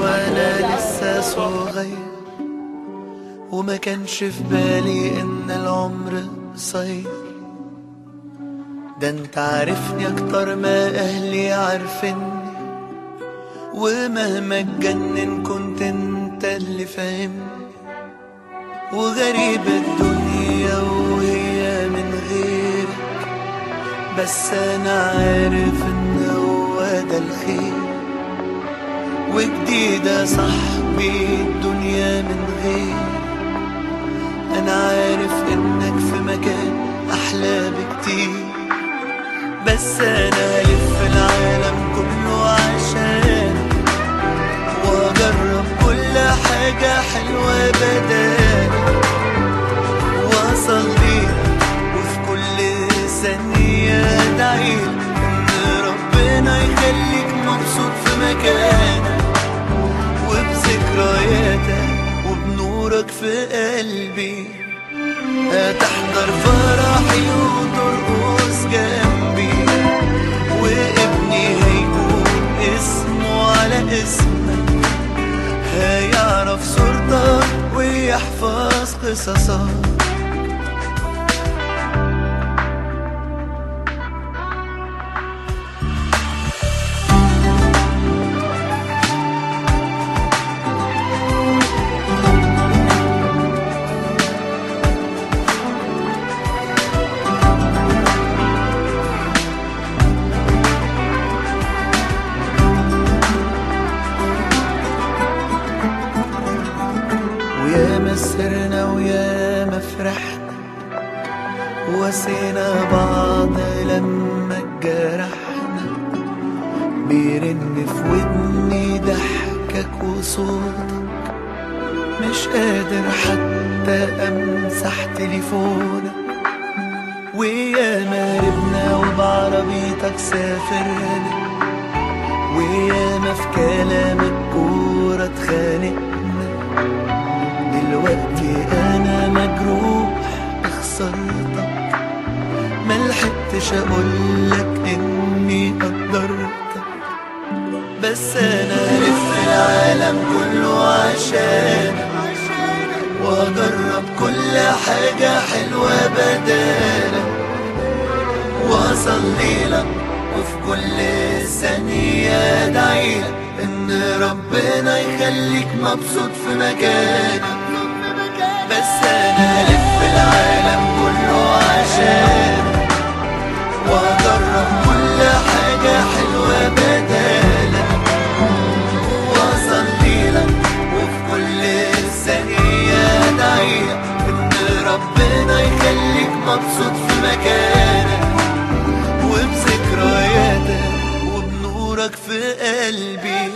وانا لسه صغير، وما كانش في بالي ان العمر قصير. ده انت عارفني اكتر ما اهلي عارفيني، ومهما اتجنن كنت انت اللي فاهمني. وغريب الدنيا وهي من غيرك، بس انا عارف ان هو ده الخير. وجديدة صاحبي الدنيا من غير، انا عارف انك في مكان احلى بكتير. بس انا هلف العالم كله عشانك، واجرب كل حاجة حلوة بدالك، واصلي وفي كل ثانية ادعيلك ان ربنا يخليك مبسوط في مكانك، وبذكرياتك وبنورك في قلبي. هتحضر فرحي وترقص جنبي، وابني هيكون اسمه على اسمك، هيعرف صورتك ويحفظ قصصك. وياما سهرنا وياما فرحنا، وسينا بعض لما اتجرحنا. بيرن في ودني ضحكك وصوتك، مش قادر حتى امسح تليفونك. وياما هربنا وبعربيتك سافرنا، وياما في كلامك كورة اتخانقنا. دلوقتي انا مجروح بخسارتك، ملحقتش اقولك اني قدرتك. بس انا هلف العالم كله عشانك، واجرب كل حاجة حلوة بدالك، واصلي لك وفي كل ثانية ادعيلك ان ربنا يخليك مبسوط في مكانك. بس انا هلف العالم كله عشانك، واجرب كل حاجة حلوة بدالك، واصلي لك وفي كل ثانية ادعيلك ان ربنا يخليك مبسوط في مكانك، وبذكرياتك وبنورك في قلبي.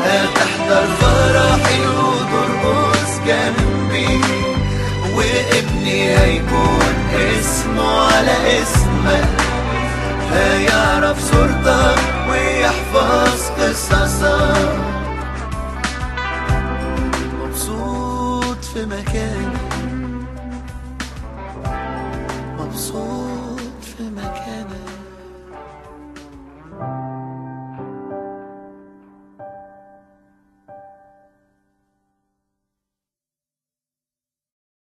هتحضر فرحي وترقص جنبي، وابني هيكون اسمه على اسمك، هيعرف صورتك ويحفظ قصصك.